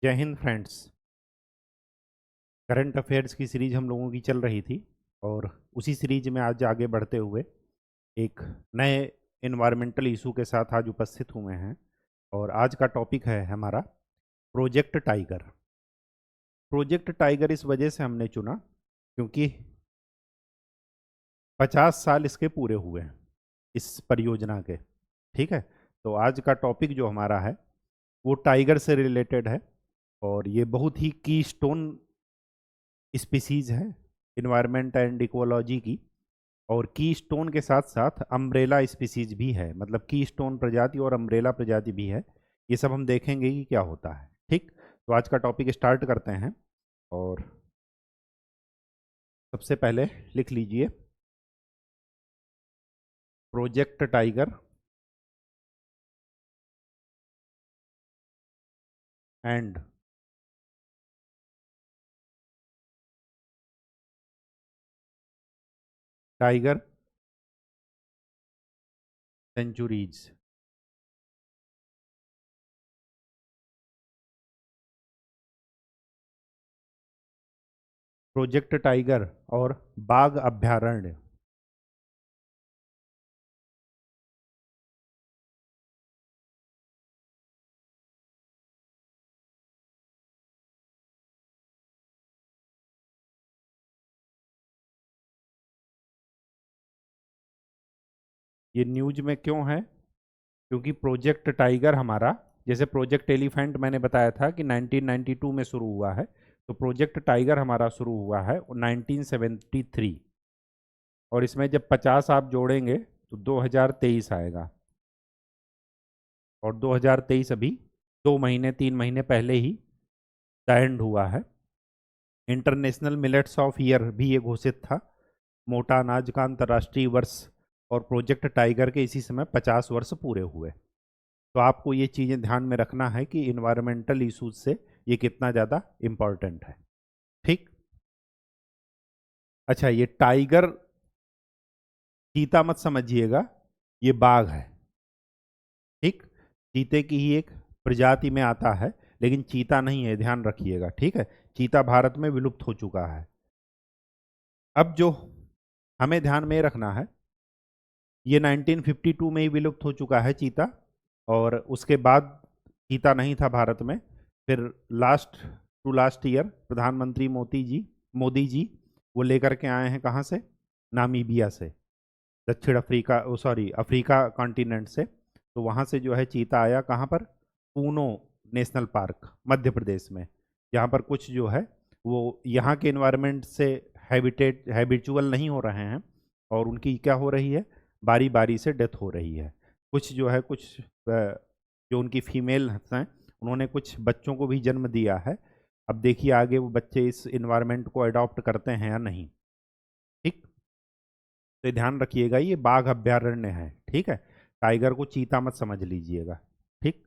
जय Hind friends. Current affairs की series हम लोगों की चल रही थी और उसी सीरीज में आज आगे बढ़ते हुए एक नए इन्वायरमेंटल इशू के साथ आज उपस्थित हुए हैं। और आज का टॉपिक है हमारा प्रोजेक्ट टाइगर। प्रोजेक्ट टाइगर इस वजह से हमने चुना क्योंकि 50 साल इसके पूरे हुए हैं इस परियोजना के। ठीक है, तो आज का टॉपिक जो हमारा है वो टाइगर से रिलेटेड है और ये बहुत ही की स्टोन स्पीसीज है इन्वायरमेंट एंड इकोलॉजी की। और की स्टोन के साथ साथ अम्ब्रेला स्पीसीज भी है, मतलब की स्टोन प्रजाति और अम्ब्रेला प्रजाति भी है। ये सब हम देखेंगे कि क्या होता है। ठीक, तो आज का टॉपिक स्टार्ट करते हैं। और सबसे पहले लिख लीजिए project tiger and tiger sanctuaries. Project tiger और बाघ अभयारण्य। ये न्यूज में क्यों है? क्योंकि प्रोजेक्ट टाइगर हमारा, जैसे प्रोजेक्ट एलिफेंट मैंने बताया था कि 1992 में शुरू हुआ है, तो प्रोजेक्ट टाइगर हमारा शुरू हुआ है 1973। और इसमें जब 50 आप जोड़ेंगे तो 2023 आएगा। और 2023 अभी 2 महीने 3 महीने पहले ही एंड हुआ है। इंटरनेशनल मिलेट्स ऑफ ईयर भी ये घोषित था, मोटा अनाज का अंतर्राष्ट्रीय वर्ष। और प्रोजेक्ट टाइगर के इसी समय 50 वर्ष पूरे हुए। तो आपको ये चीज़ें ध्यान में रखना है कि इन्वायरमेंटल इशूज से ये कितना ज़्यादा इम्पॉर्टेंट है। ठीक, अच्छा, ये टाइगर चीता मत समझिएगा, ये बाघ है। ठीक, चीते की ही एक प्रजाति में आता है, लेकिन चीता नहीं है, ध्यान रखिएगा। ठीक है, चीता भारत में विलुप्त हो चुका है। अब जो हमें ध्यान में रखना है, ये 1952 में ही विलुप्त हो चुका है चीता। और उसके बाद चीता नहीं था भारत में। फिर लास्ट टू लास्ट ईयर प्रधानमंत्री मोदी जी वो लेकर के आए हैं कहाँ से? नामीबिया से, दक्षिण अफ्रीका, ओ सॉरी, अफ्रीका कॉन्टिनेंट से। तो वहाँ से जो है चीता आया कहाँ पर? पूनो नेशनल पार्क मध्य प्रदेश में, जहाँ पर कुछ जो है वो यहाँ के इन्वायरमेंट से हैबिचुअल नहीं हो रहे हैं और उनकी क्या हो रही है, बारी बारी से डेथ हो रही है। कुछ जो है कुछ जो उनकी फीमेल हैं उन्होंने कुछ बच्चों को भी जन्म दिया है। अब देखिए आगे वो बच्चे इस इन्वायरमेंट को अडॉप्ट करते हैं या नहीं। ठीक, तो ये ध्यान रखिएगा, ये बाघ अभयारण्य है। ठीक है, टाइगर को चीता मत समझ लीजिएगा। ठीक,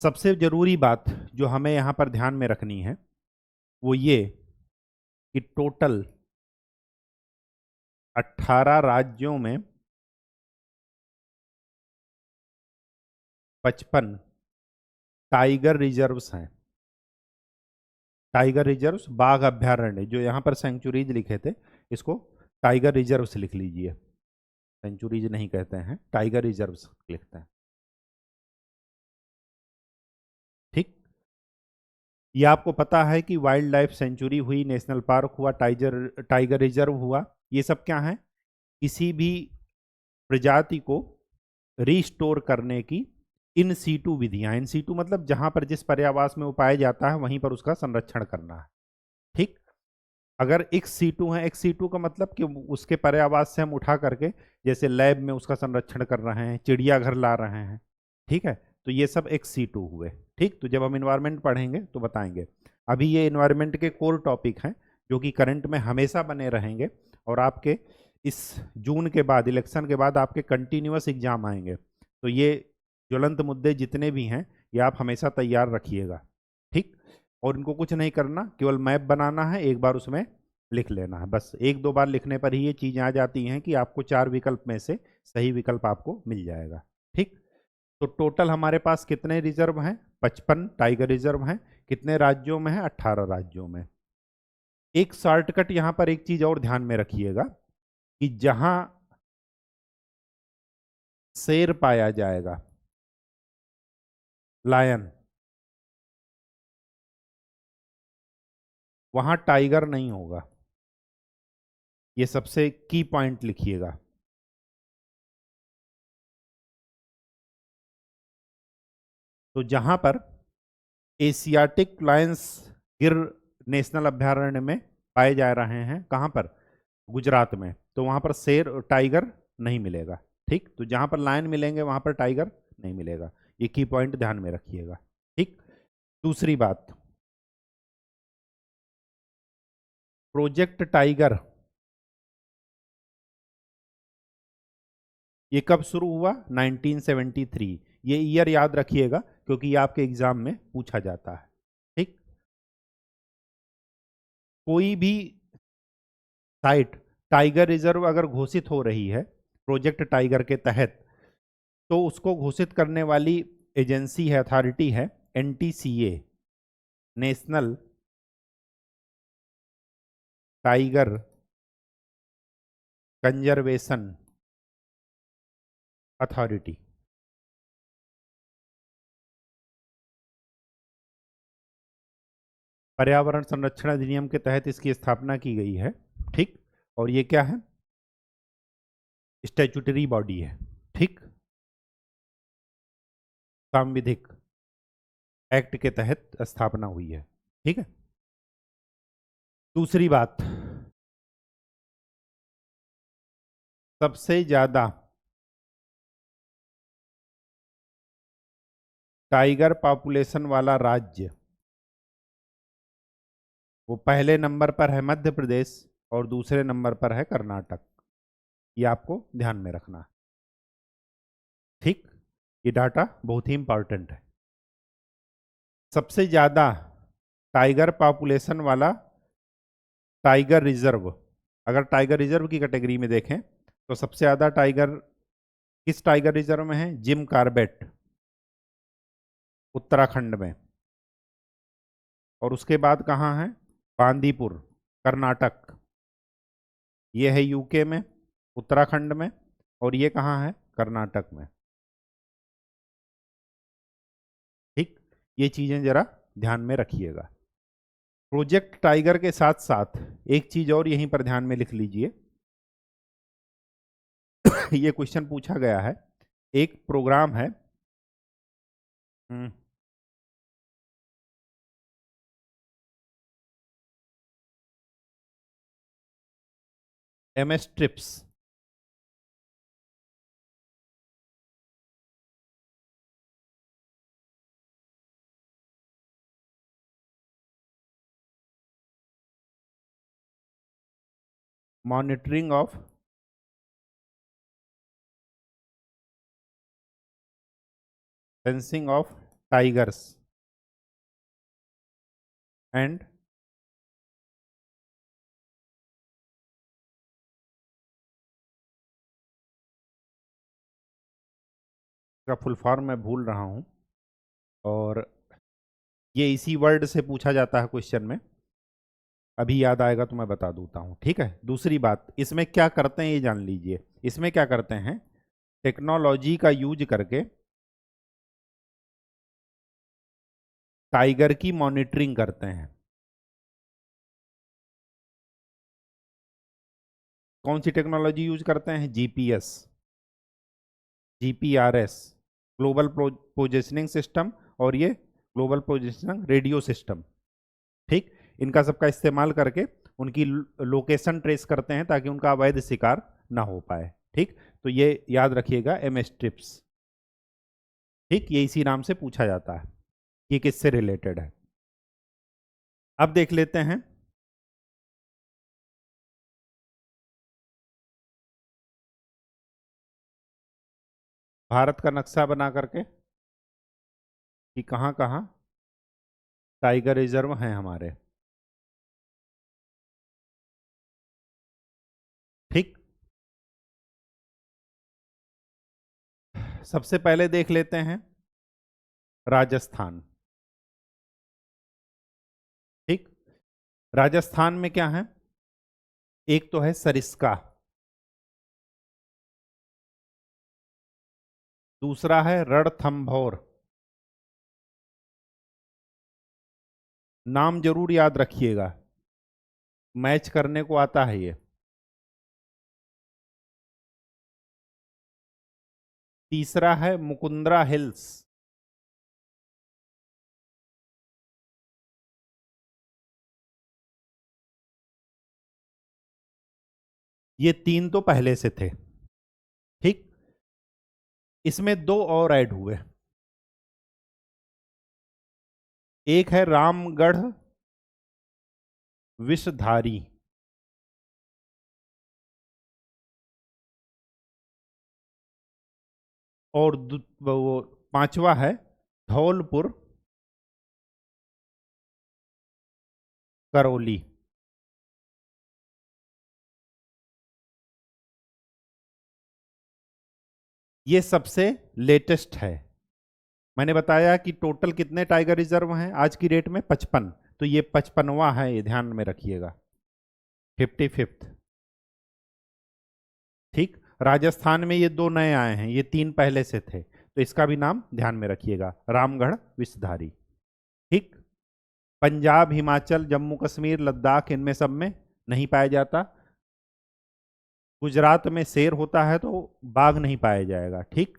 सबसे जरूरी बात जो हमें यहाँ पर ध्यान में रखनी है वो ये कि टोटल 18 राज्यों में 55 टाइगर रिजर्व्स हैं। टाइगर रिजर्व्स, बाघ अभयारण्य, जो यहाँ पर सेंचुरीज लिखे थे इसको टाइगर रिजर्व्स लिख लीजिए। सेंचुरीज नहीं कहते हैं, टाइगर रिजर्व्स लिखते हैं। ठीक, ये आपको पता है कि वाइल्ड लाइफ सेंचुरी हुई, नेशनल पार्क हुआ, टाइगर टाइगर रिजर्व हुआ, ये सब क्या है? किसी भी प्रजाति को रिस्टोर करने की इन सीटू विधियां। इन सीटू मतलब जहां पर जिस पर्यावास में वो पाया जाता है वहीं पर उसका संरक्षण करना है। ठीक, अगर एक्स सीटू है, एक्स सीटू का मतलब कि उसके पर्यावास से हम उठा करके जैसे लैब में उसका संरक्षण कर रहे हैं, चिड़ियाघर ला रहे हैं। ठीक है, तो ये सब एक्स सीटू हुए। ठीक, तो जब हम इन्वायरमेंट पढ़ेंगे तो बताएंगे। अभी ये इन्वायरमेंट के कोर टॉपिक हैं जो कि करंट में हमेशा बने रहेंगे। और आपके इस जून के बाद, इलेक्शन के बाद आपके कंटिन्यूअस एग्जाम आएंगे, तो ये ज्वलंत मुद्दे जितने भी हैं ये आप हमेशा तैयार रखिएगा। ठीक, और इनको कुछ नहीं करना, केवल मैप बनाना है, एक बार उसमें लिख लेना है। बस एक दो बार लिखने पर ही ये चीज़ें आ जाती हैं कि आपको 4 विकल्प में से सही विकल्प आपको मिल जाएगा। ठीक, तो टोटल हमारे पास कितने रिजर्व हैं? 55 टाइगर रिजर्व हैं। कितने राज्यों में है? 18 राज्यों में। एक शॉर्टकट यहां पर एक चीज और ध्यान में रखिएगा कि जहां शेर पाया जाएगा, लायन, वहां टाइगर नहीं होगा। ये सबसे की पॉइंट लिखिएगा। तो जहां पर एशियाटिक लायंस गिर नेशनल अभयारण्य में पाए जा रहे हैं, कहां पर? गुजरात में, तो वहां पर शेर और टाइगर नहीं मिलेगा। ठीक, तो जहां पर लायन मिलेंगे वहां पर टाइगर नहीं मिलेगा। ये की पॉइंट ध्यान में रखिएगा। ठीक, दूसरी बात, प्रोजेक्ट टाइगर ये कब शुरू हुआ? 1973। ये ईयर याद रखिएगा क्योंकि ये आपके एग्जाम में पूछा जाता है। ठीक, कोई भी साइट टाइगर रिजर्व अगर घोषित हो रही है प्रोजेक्ट टाइगर के तहत, तो उसको घोषित करने वाली एजेंसी है, अथॉरिटी है NTCA, national tiger conservation authority. पर्यावरण संरक्षण अधिनियम के तहत इसकी स्थापना की गई है। ठीक, और ये क्या है? स्टैट्यूटरी बॉडी है। ठीक, सांविधिक एक्ट के तहत स्थापना हुई है। ठीक है, दूसरी बात, सबसे ज्यादा टाइगर पॉपुलेशन वाला राज्य, वो पहले नंबर पर है मध्य प्रदेश और दूसरे नंबर पर है कर्नाटक। ये आपको ध्यान में रखना है। ठीक, ये डाटा बहुत ही इंपॉर्टेंट है। सबसे ज्यादा टाइगर पॉपुलेशन वाला टाइगर रिजर्व, अगर टाइगर रिजर्व की कैटेगरी में देखें तो सबसे ज्यादा टाइगर किस टाइगर रिजर्व में है? जिम कार्बेट, उत्तराखंड में। और उसके बाद कहाँ है? बांदीपुर, कर्नाटक। ये है यूके में, उत्तराखंड में, और ये कहाँ है? कर्नाटक में। ठीक, ये चीजें जरा ध्यान में रखिएगा। प्रोजेक्ट टाइगर के साथ साथ एक चीज और यहीं पर ध्यान में लिख लीजिए। ये क्वेश्चन पूछा गया है, एक प्रोग्राम है MS trips. Monitoring of fencing of tigers and का फुल फॉर्म मैं भूल रहा हूं, और ये इसी वर्ड से पूछा जाता है क्वेश्चन में। अभी याद आएगा तो मैं बता देता हूं। ठीक है, दूसरी बात, इसमें क्या करते हैं ये जान लीजिए। इसमें क्या करते हैं? टेक्नोलॉजी का यूज करके टाइगर की मॉनिटरिंग करते हैं। कौन सी टेक्नोलॉजी यूज करते हैं? GPS, GPRS, global positioning system, और ये ग्लोबल पोजिशनिंग रेडियो सिस्टम। ठीक, इनका सबका इस्तेमाल करके उनकी लोकेशन ट्रेस करते हैं ताकि उनका अवैध शिकार ना हो पाए। ठीक, तो ये याद रखिएगा, MS ट्रिप्स। ठीक, ये इसी नाम से पूछा जाता है। ये किससे रिलेटेड है? अब देख लेते हैं भारत का नक्शा बना करके कि कहां कहां टाइगर रिजर्व हैं हमारे। ठीक, सबसे पहले देख लेते हैं राजस्थान। राजस्थान में क्या है? एक तो है सरिस्का, दूसरा है रणथंभौर। नाम जरूर याद रखिएगा, मैच करने को आता है ये। तीसरा है मुकुंदरा हिल्स। ये तीन तो पहले से थे, ठीक। इसमें दो और ऐड हुए। एक है रामगढ़ विषधारी, और वो पांचवा है धौलपुर करौली। ये सबसे लेटेस्ट है। मैंने बताया कि टोटल कितने टाइगर रिजर्व हैं आज की डेट में? 55। तो ये 55वां है, ये ध्यान में रखिएगा, 55th। ठीक। राजस्थान में ये दो नए आए हैं, ये तीन पहले से थे, तो इसका भी नाम ध्यान में रखिएगा, रामगढ़ विषधारी। ठीक। पंजाब, हिमाचल, जम्मू कश्मीर, लद्दाख, इनमें सब में नहीं पाया जाता। गुजरात में शेर होता है तो बाघ नहीं पाया जाएगा, ठीक।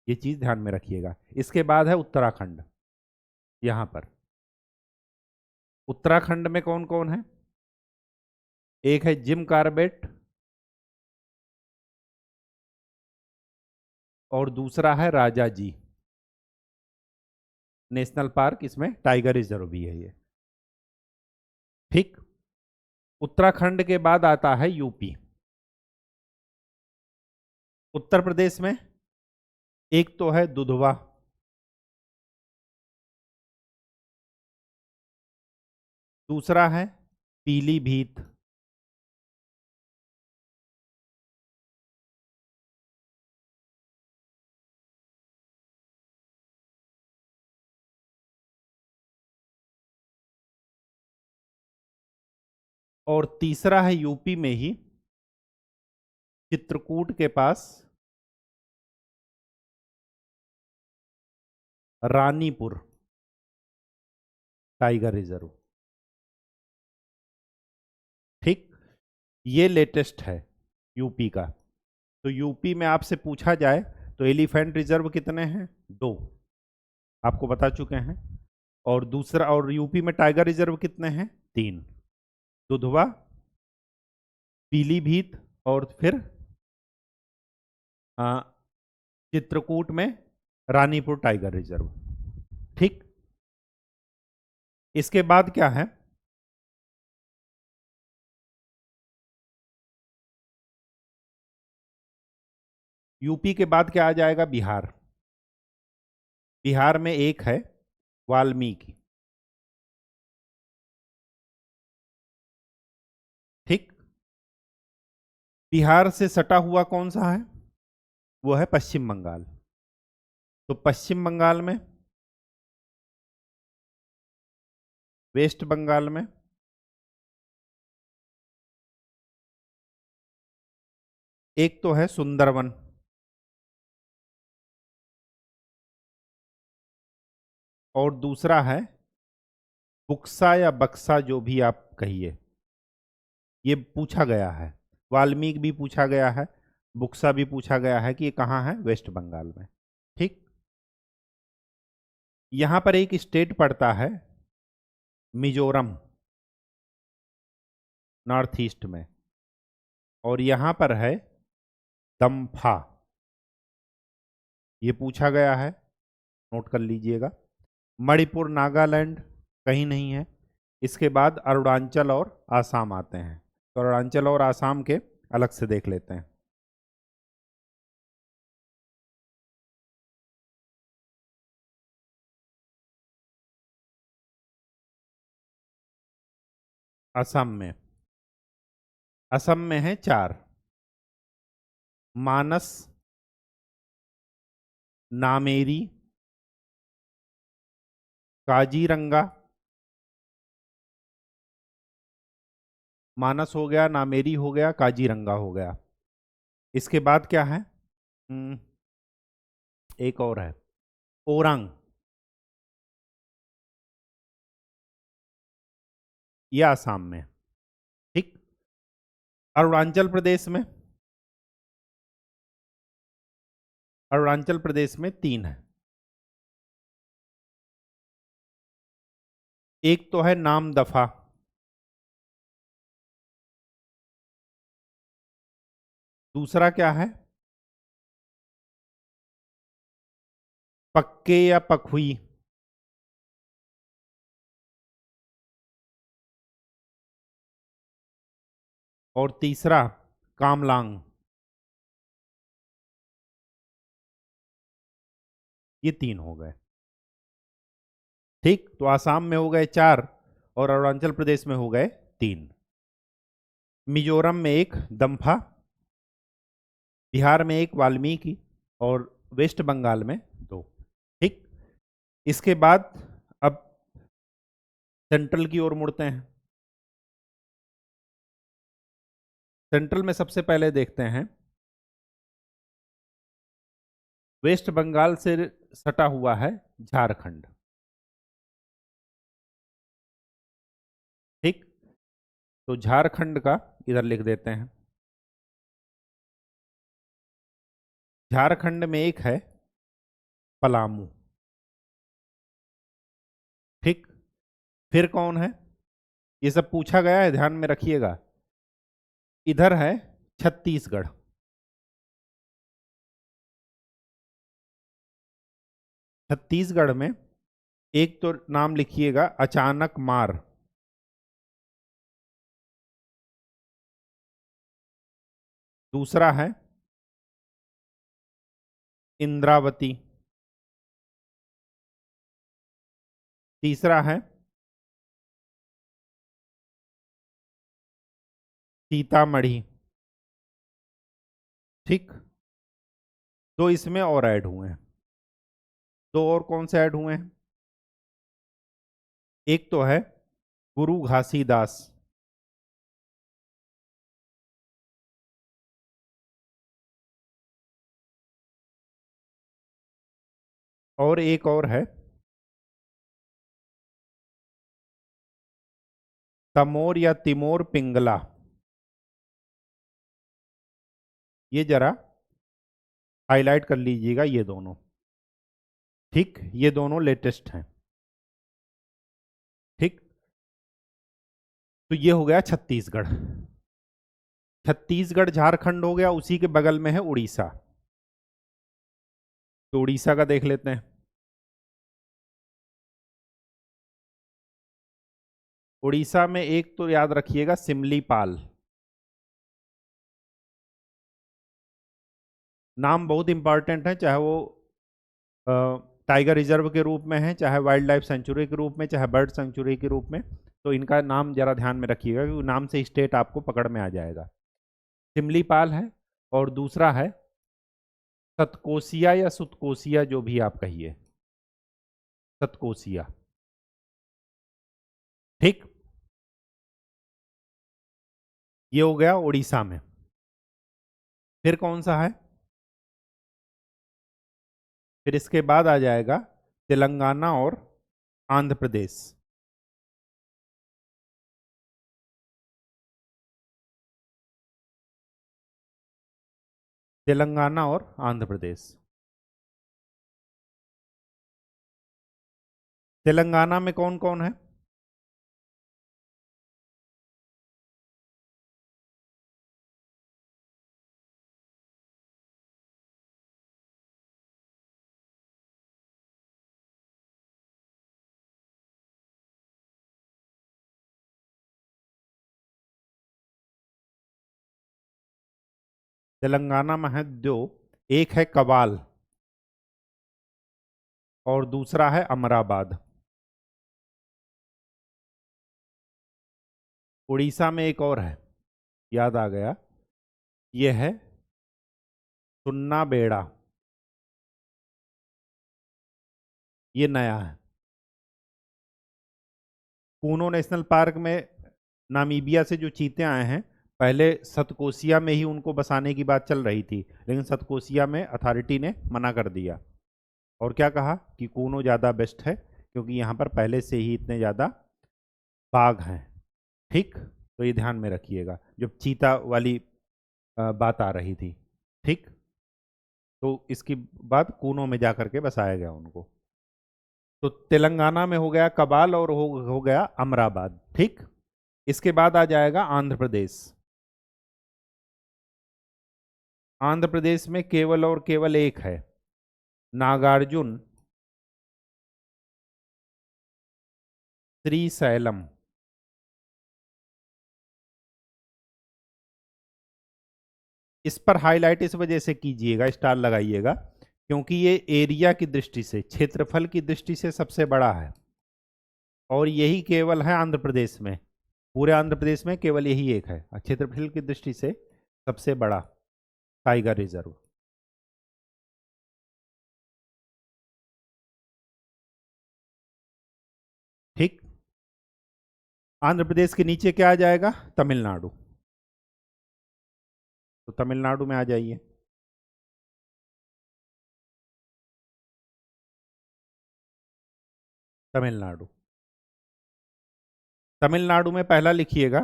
ये चीज ध्यान में रखिएगा। इसके बाद है उत्तराखंड। यहां पर उत्तराखंड में कौन कौन है? एक है जिम कार्बेट, और दूसरा है राजा जी नेशनल पार्क, इसमें टाइगर रिजर्व भी है ये, ठीक। उत्तराखंड के बाद आता है यूपी। उत्तर प्रदेश में एक तो है दुधवा, दूसरा है पीलीभीत, और तीसरा है यूपी में ही चित्रकूट के पास रानीपुर टाइगर रिजर्व, ठीक। ये लेटेस्ट है यूपी का। तो यूपी में आपसे पूछा जाए तो एलिफेंट रिजर्व कितने हैं? दो, आपको बता चुके हैं। और दूसरा, और यूपी में टाइगर रिजर्व कितने हैं? तीन, दुधवा, पीलीभीत, और फिर आ, चित्रकूट में रानीपुर टाइगर रिजर्व, ठीक। इसके बाद क्या है? यूपी के बाद क्या आ जाएगा? बिहार। बिहार में एक है वाल्मीकि, ठीक। बिहार से सटा हुआ कौन सा है? वो है पश्चिम बंगाल। तो पश्चिम बंगाल में, वेस्ट बंगाल में, एक तो है सुंदरवन, और दूसरा है बुक्सा या बक्सा, जो भी आप कहिए। ये पूछा गया है, वाल्मीकि भी पूछा गया है, बुक्सा भी पूछा गया है कि ये कहाँ है? वेस्ट बंगाल में, ठीक। यहां पर एक स्टेट पड़ता है मिजोरम, नॉर्थ ईस्ट में, और यहां पर है दम्फा। ये पूछा गया है, नोट कर लीजिएगा। मणिपुर, नागालैंड कहीं नहीं है। इसके बाद अरुणाचल और आसाम आते हैं, तो अरुणाचल और आसाम के अलग से देख लेते हैं। असम में, असम में है चार: मानस, नामेरी, काजीरंगा, मानस हो गया, नामेरी हो गया, काजीरंगा हो गया। इसके बाद क्या है? एक और है, ओरंग। ये आसाम में। ठीक। अरुणाचल प्रदेश में, अरुणाचल प्रदेश में 3 है। एक तो है नाम दफा, दूसरा क्या है? पक्के या पखुई, और तीसरा कामलांग। ये 3 हो गए। ठीक, तो आसाम में हो गए 4 और अरुणाचल प्रदेश में हो गए 3। मिजोरम में एक दम्फा, बिहार में एक वाल्मीकि, और वेस्ट बंगाल में 2। ठीक। इसके बाद अब सेंट्रल की ओर मुड़ते हैं। सेंट्रल में सबसे पहले देखते हैं, वेस्ट बंगाल से सटा हुआ है झारखंड। ठीक, तो झारखंड का इधर लिख देते हैं। झारखंड में एक है पलामू। ठीक, फिर कौन है? ये सब पूछा गया है, ध्यान में रखिएगा। इधर है छत्तीसगढ़। छत्तीसगढ़ में एक तो नाम लिखिएगा अचानक मार, दूसरा है इंद्रावती, तीसरा है सीतामढ़ी। ठीक, 2 इसमें और ऐड हुए हैं। 2 और कौन से ऐड हुए हैं? एक तो है गुरु घासीदास, और एक और है तमोर या तिमोर पिंगला। ये जरा हाईलाइट कर लीजिएगा, ये दोनों। ठीक, ये दोनों लेटेस्ट हैं। ठीक, तो ये हो गया छत्तीसगढ़। छत्तीसगढ़ झारखंड हो गया, उसी के बगल में है उड़ीसा। तो उड़ीसा का देख लेते हैं। उड़ीसा में एक तो याद रखिएगा सिमलीपाल। नाम बहुत इंपॉर्टेंट है, चाहे वो टाइगर रिजर्व के रूप में है, चाहे वाइल्ड लाइफ सेंचुरी के रूप में, चाहे बर्ड सेंचुरी के रूप में। तो इनका नाम जरा ध्यान में रखिएगा, क्योंकि नाम से स्टेट आपको पकड़ में आ जाएगा। सिमलीपाल है, और दूसरा है सतकोसिया या सुतकोसिया, जो भी आप कहिए, सतकोसिया। ठीक, ये हो गया उड़ीसा में। फिर कौन सा है? फिर इसके बाद आ जाएगा तेलंगाना और आंध्र प्रदेश। तेलंगाना और आंध्र प्रदेश। तेलंगाना में कौन कौन है? तेलंगाना में है 2। एक है कवाल और दूसरा है अमराबाद। उड़ीसा में एक और है, याद आ गया, ये है सुन्ना बेड़ा। ये नया है। कूनो नेशनल पार्क में नामीबिया से जो चीते आए हैं, पहले सतकोसिया में ही उनको बसाने की बात चल रही थी, लेकिन सतकोसिया में अथॉरिटी ने मना कर दिया और क्या कहा कि कूनो ज़्यादा बेस्ट है, क्योंकि यहाँ पर पहले से ही इतने ज़्यादा बाघ हैं। ठीक, तो ये ध्यान में रखिएगा जब चीता वाली बात आ रही थी। ठीक, तो इसकी बाद कूनो में जा करके बसाया गया उनको। तो तेलंगाना में हो गया कबाल और हो गया अमराबाद। ठीक, इसके बाद आ जाएगा आंध्र प्रदेश। आंध्र प्रदेश में केवल और केवल एक है, नागार्जुन श्रीशैलम। इस पर हाईलाइट इस वजह से कीजिएगा, स्टार लगाइएगा, क्योंकि ये एरिया की दृष्टि से, क्षेत्रफल की दृष्टि से सबसे बड़ा है और यही केवल है आंध्र प्रदेश में। पूरे आंध्र प्रदेश में केवल यही एक है क्षेत्रफल की दृष्टि से सबसे बड़ा टाइगर रिजर्व। ठीक, आंध्र प्रदेश के नीचे क्या आ जाएगा, तमिलनाडु। तो तमिलनाडु में आ जाइए। तमिलनाडु, तमिलनाडु में पहला लिखिएगा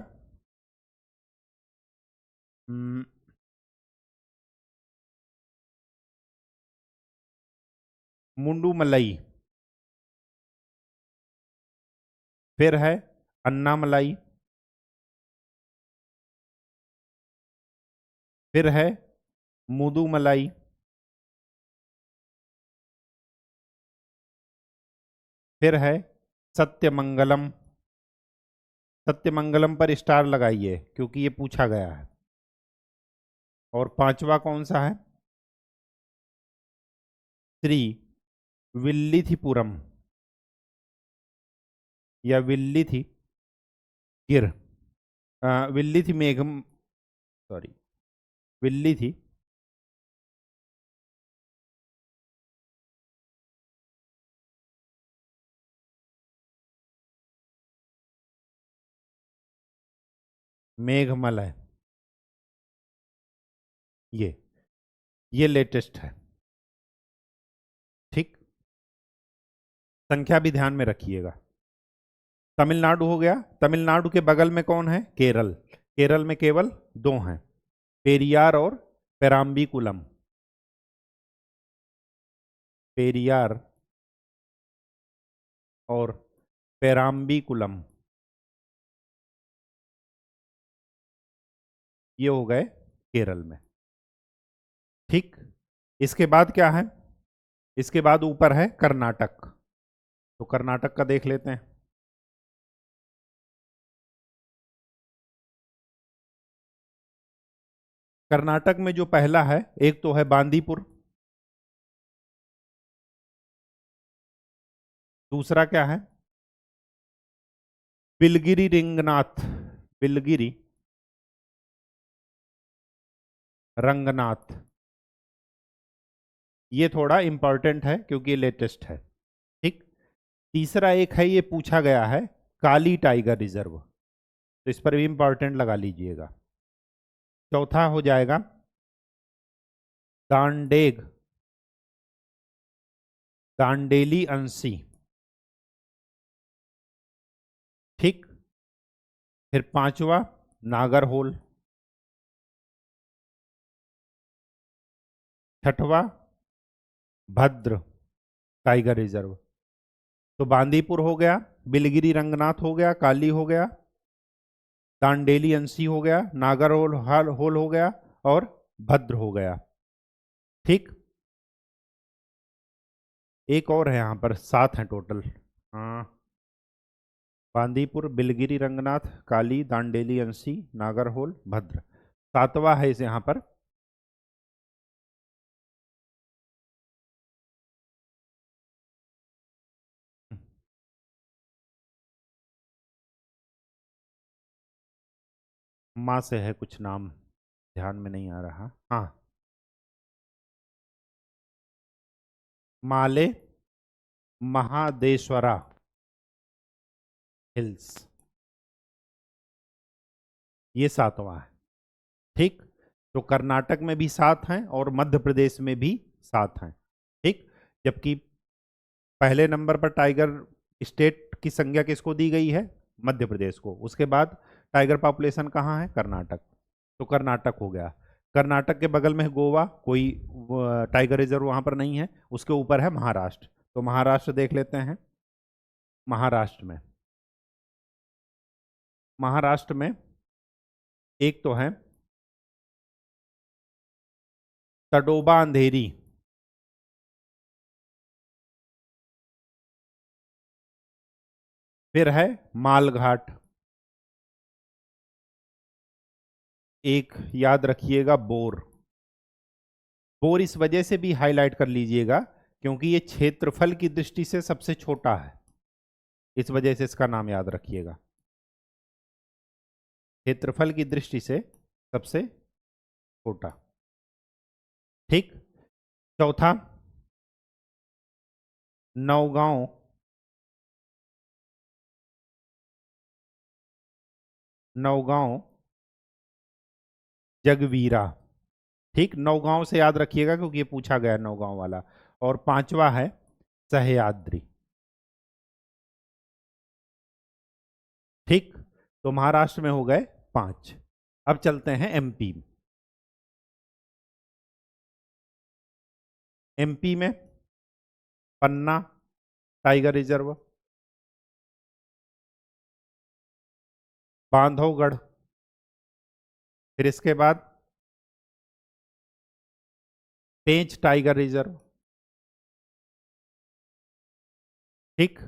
मुंडू मलई, फिर है अन्नामलाई, फिर है मुदुमलाई, फिर है सत्यमंगलम। सत्यमंगलम पर स्टार लगाइए क्योंकि ये पूछा गया है। और पांचवा कौन सा है, श्री विल्लिथिपुरम या विल्लिथी गिर, विल्लिथी मेघम, सॉरी, विल्लिथी मेघमलय, ये लेटेस्ट है। ठीक, संख्या भी ध्यान में रखिएगा। तमिलनाडु हो गया, तमिलनाडु के बगल में कौन है, केरल। केरल में केवल दो हैं, पेरियार और पेराम्बिकुलम। पेरियार और पेराम्बिकुलम, ये हो गए केरल में। ठीक, इसके बाद क्या है, इसके बाद ऊपर है कर्नाटक। तो कर्नाटक का देख लेते हैं। कर्नाटक में जो पहला है, एक तो है बांदीपुर, दूसरा क्या है, बिलगिरी रिंगनाथ, बिलगिरी रंगनाथ। ये थोड़ा इंपॉर्टेंट है क्योंकि ये लेटेस्ट है। ठीक, तीसरा एक है, ये पूछा गया है, काली टाइगर रिजर्व, तो इस पर भी इंपॉर्टेंट लगा लीजिएगा। चौथा हो जाएगा दांडेग, दांडेली अंशी। ठीक, फिर पांचवा नागरहोल, छठवा भद्र टाइगर रिजर्व। तो बांदीपुर हो गया, बिलगिरी रंगनाथ हो गया, काली हो गया, दांडेली अंशी हो गया, नागरहोल होल हो गया और भद्र हो गया। ठीक, एक और है, यहाँ पर 7 हैं टोटल। हाँ, बांदीपुर, बिलगिरी रंगनाथ, काली, दांडेली अंशी, नागरहोल, भद्र, 7वां है इस यहाँ पर। माँ से है कुछ नाम, ध्यान में नहीं आ रहा। हाँ, माले महादेश्वरा हिल्स। ये 7वां है। ठीक, तो कर्नाटक में भी 7 हैं और मध्य प्रदेश में भी 7 हैं। ठीक, जबकि पहले नंबर पर टाइगर स्टेट की संज्ञा किसको दी गई है? मध्य प्रदेश को। उसके बाद टाइगर पॉपुलेशन कहाँ है? कर्नाटक। तो कर्नाटक हो गया। कर्नाटक के बगल में है गोवा, कोई टाइगर रिजर्व वहां पर नहीं है। उसके ऊपर है महाराष्ट्र, तो महाराष्ट्र देख लेते हैं। महाराष्ट्र में एक तो है तडोबा अंधेरी, फिर है मालघाट, एक याद रखिएगा बोर। बोर इस वजह से भी हाईलाइट कर लीजिएगा क्योंकि ये क्षेत्रफल की दृष्टि से सबसे छोटा है, इस वजह से इसका नाम याद रखिएगा। क्षेत्रफल की दृष्टि से सबसे छोटा। ठीक, चौथा नौगांव, नौगांव जगवीरा। ठीक, नौगांव से याद रखिएगा क्योंकि ये पूछा गया नौगांव वाला। और पांचवा है सह्याद्री। ठीक, तो महाराष्ट्र में हो गए 5। अब चलते हैं एमपी। एमपी में पन्ना टाइगर रिजर्व, बांधवगढ़, फिर इसके बाद पेंच टाइगर रिजर्व। ठीक,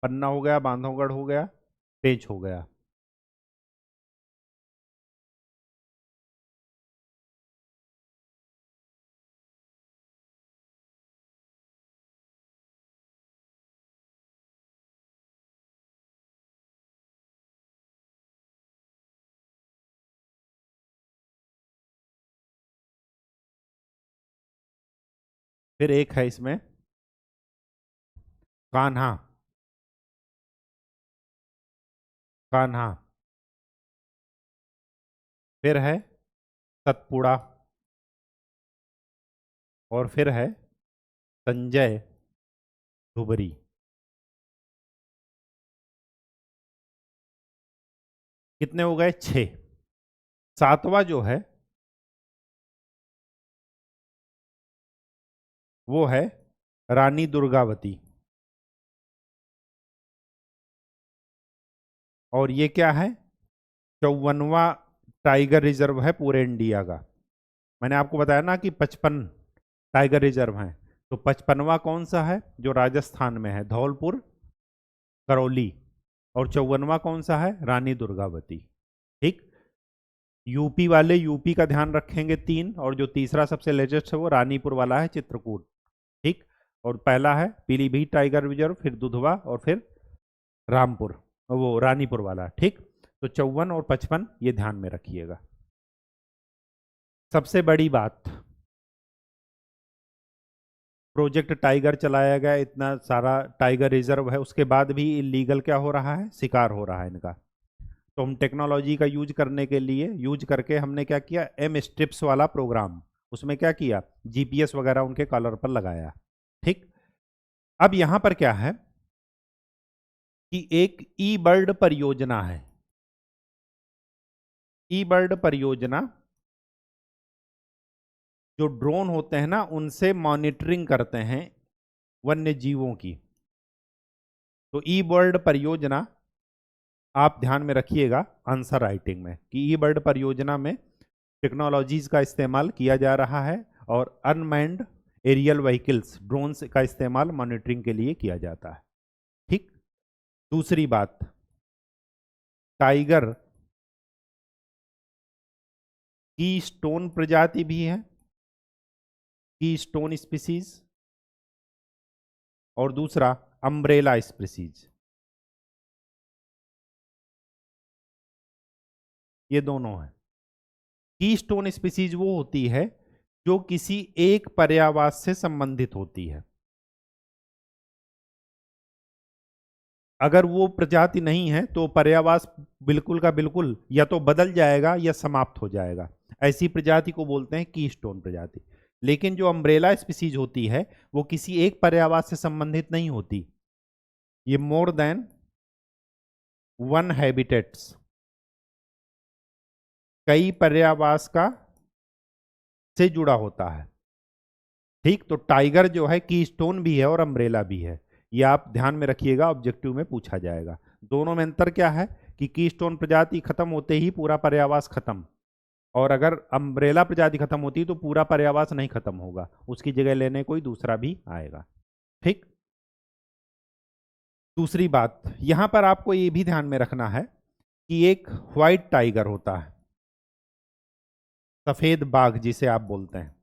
पन्ना हो गया, बांधवगढ़ हो गया, पेंच हो गया। फिर एक है इसमें कान्हा, कान्हा, फिर है सतपुड़ा, और फिर है संजय धुबरी। कितने हो गए? 6। सातवां जो है वो है रानी दुर्गावती, और ये क्या है? 54वां टाइगर रिजर्व है पूरे इंडिया का। मैंने आपको बताया ना कि 55 टाइगर रिजर्व हैं, तो 55वां कौन सा है? जो राजस्थान में है, धौलपुर करौली। और 54वां कौन सा है? रानी दुर्गावती। ठीक, यूपी वाले यूपी का ध्यान रखेंगे 3, और जो तीसरा सबसे लेटेस्ट है वो रानीपुर वाला है, चित्रकूट। ठीक, और पहला है पीलीभीत टाइगर रिजर्व, फिर दुधवा, और फिर रामपुर, वो रानीपुर वाला। ठीक, तो 54 और 55 ये ध्यान में रखिएगा। सबसे बड़ी बात, प्रोजेक्ट टाइगर चलाया गया, इतना सारा टाइगर रिजर्व है, उसके बाद भी इलीगल क्या हो रहा है? शिकार हो रहा है इनका। तो हम टेक्नोलॉजी का यूज करने के लिए यूज करके हमने क्या किया? एम स्ट्रिप्स वाला प्रोग्राम, उसमें क्या किया? जीपीएस वगैरह उनके कॉलर पर लगाया। ठीक, अब यहां पर क्या है कि एक ई बर्ड परियोजना है। ई बर्ड परियोजना जो ड्रोन होते हैं ना, उनसे मॉनिटरिंग करते हैं वन्य जीवों की। तो ई बर्ड परियोजना आप ध्यान में रखिएगा आंसर राइटिंग में, कि ई बर्ड परियोजना में टेक्नोलॉजीज का इस्तेमाल किया जा रहा है और अनमैन्ड एरियल व्हीकल्स ड्रोन्स का इस्तेमाल मॉनिटरिंग के लिए किया जाता है। ठीक, दूसरी बात, टाइगर की स्टोन प्रजाति भी है, की स्टोन स्पीसीज, और दूसरा अम्ब्रेला स्पीसीज। ये दोनों है। की स्टोन स्पीसीज वो होती है जो किसी एक पर्यावास से संबंधित होती है। अगर वो प्रजाति नहीं है तो पर्यावास बिल्कुल का बिल्कुल या तो बदल जाएगा या समाप्त हो जाएगा। ऐसी प्रजाति को बोलते हैं कीस्टोन प्रजाति। लेकिन जो अम्ब्रेला स्पीसीज होती है वो किसी एक पर्यावास से संबंधित नहीं होती, ये मोर देन वन हैबिटेट्स, कई पर्यावास का से जुड़ा होता है। ठीक, तो टाइगर जो है कीस्टोन भी है और अम्ब्रेला भी है, ये आप ध्यान में रखिएगा, ऑब्जेक्टिव में पूछा जाएगा। दोनों में अंतर क्या है कि कीस्टोन प्रजाति खत्म होते ही पूरा पर्यावास खत्म, और अगर अम्ब्रेला प्रजाति खत्म होती है तो पूरा पर्यावास नहीं खत्म होगा, उसकी जगह लेने कोई दूसरा भी आएगा। ठीक, दूसरी बात यहां पर आपको ये भी ध्यान में रखना है कि एक व्हाइट टाइगर होता है, सफेद बाघ जिसे आप बोलते हैं।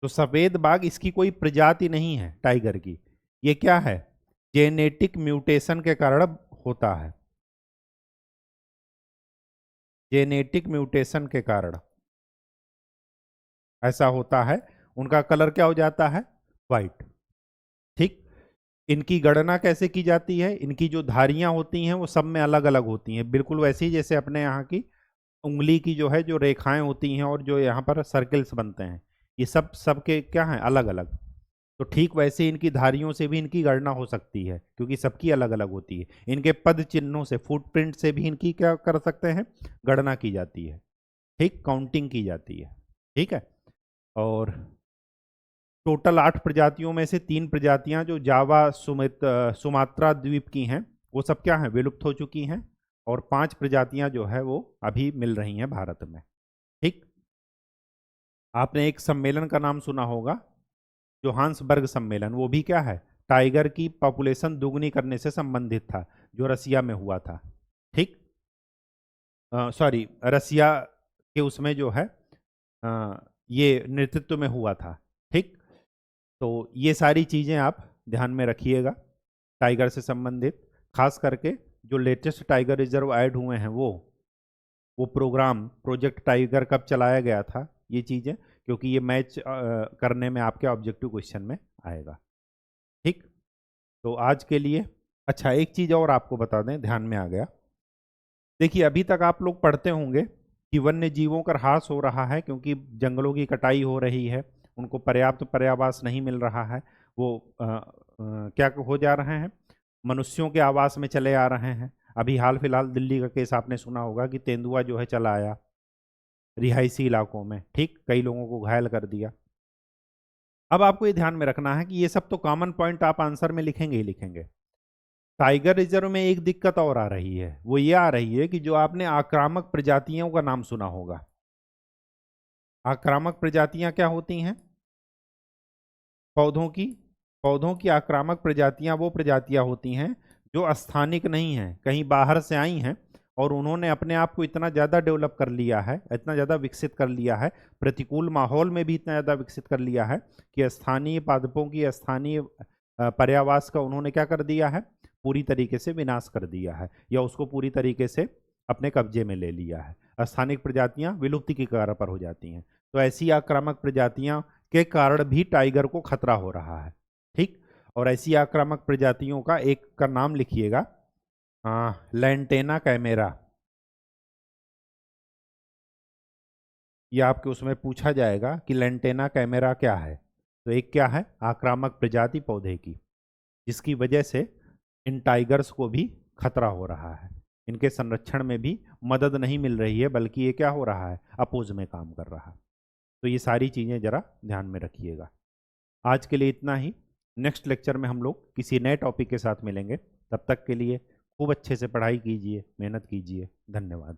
तो सफेद बाघ इसकी कोई प्रजाति नहीं है टाइगर की, ये क्या है, जेनेटिक म्यूटेशन के कारण होता है, जेनेटिक म्यूटेशन के कारण ऐसा होता है। उनका कलर क्या हो जाता है, व्हाइट। ठीक, इनकी गणना कैसे की जाती है, इनकी जो धारियां होती हैं वो सब में अलग अलग होती हैं, बिल्कुल वैसे ही जैसे अपने यहाँ की उंगली की जो है जो रेखाएं होती हैं और जो यहाँ पर सर्कल्स बनते हैं, ये सब सबके क्या हैं, अलग अलग। तो ठीक वैसे इनकी धारियों से भी इनकी गणना हो सकती है, क्योंकि सबकी अलग अलग होती है। इनके पद चिन्हों से, फुटप्रिंट से भी इनकी क्या कर सकते हैं, गणना की जाती है। ठीक, काउंटिंग की जाती है। ठीक है, और टोटल 8 प्रजातियों में से 3 प्रजातियां जो जावा सुमात्रा द्वीप की हैं वो सब क्या हैं, विलुप्त हो चुकी हैं, और 5 प्रजातियां जो है वो अभी मिल रही हैं भारत में। ठीक, आपने एक सम्मेलन का नाम सुना होगा, जोहान्सबर्ग सम्मेलन, वो भी क्या है, टाइगर की पॉपुलेशन दुगनी करने से संबंधित था, जो रसिया में हुआ था। ठीक, सॉरी, रसिया के उसमें जो है ये नेतृत्व में हुआ था। ठीक, तो ये सारी चीज़ें आप ध्यान में रखिएगा टाइगर से संबंधित, खास करके जो लेटेस्ट टाइगर रिजर्व ऐड हुए हैं वो प्रोग्राम प्रोजेक्ट टाइगर कब चलाया गया था, ये चीज़ें, क्योंकि ये मैच करने में आपके ऑब्जेक्टिव क्वेश्चन में आएगा। ठीक, तो आज के लिए अच्छा एक चीज़ और आपको बता दें, ध्यान में आ गया, देखिए अभी तक आप लोग पढ़ते होंगे कि वन्य जीवों का ह्रास हो रहा है क्योंकि जंगलों की कटाई हो रही है, उनको पर्याप्त पर्यावास नहीं मिल रहा है, वो क्या हो जा रहे हैं, मनुष्यों के आवास में चले आ रहे हैं। अभी हाल फिलहाल दिल्ली का केस आपने सुना होगा कि तेंदुआ जो है चला आया रिहायशी इलाकों में, ठीक, कई लोगों को घायल कर दिया। अब आपको ये ध्यान में रखना है कि ये सब तो कॉमन पॉइंट आप आंसर में लिखेंगे ही लिखेंगे। टाइगर रिजर्व में एक दिक्कत और आ रही है, वो ये आ रही है कि जो आपने आक्रामक प्रजातियों का नाम सुना होगा, आक्रामक प्रजातियां क्या होती हैं, पौधों की आक्रामक प्रजातियां वो प्रजातियां होती हैं जो स्थानिक नहीं हैं, कहीं बाहर से आई हैं और उन्होंने अपने आप को इतना ज़्यादा डेवलप कर लिया है, इतना ज़्यादा विकसित कर लिया है, प्रतिकूल माहौल में भी इतना ज़्यादा विकसित कर लिया है कि स्थानीय पादपों की स्थानीय पर्यावास का उन्होंने क्या कर दिया है, पूरी तरीके से विनाश कर दिया है, या उसको पूरी तरीके से अपने कब्जे में ले लिया है। स्थानिक प्रजातियां विलुप्ति की कगार पर हो जाती हैं। तो ऐसी आक्रामक प्रजातियां के कारण भी टाइगर को खतरा हो रहा है। ठीक, और ऐसी आक्रामक प्रजातियों का एक का नाम लिखिएगा, लैंटेना कैमेरा, ये आपके उसमें पूछा जाएगा कि लैंटेना कैमेरा क्या है। तो एक क्या है, आक्रामक प्रजाति पौधे की, जिसकी वजह से इन टाइगर्स को भी खतरा हो रहा है, इनके संरक्षण में भी मदद नहीं मिल रही है, बल्कि ये क्या हो रहा है, अपोज में काम कर रहा है। तो ये सारी चीज़ें ज़रा ध्यान में रखिएगा। आज के लिए इतना ही, नेक्स्ट लेक्चर में हम लोग किसी नए टॉपिक के साथ मिलेंगे। तब तक के लिए खूब अच्छे से पढ़ाई कीजिए, मेहनत कीजिए। धन्यवाद।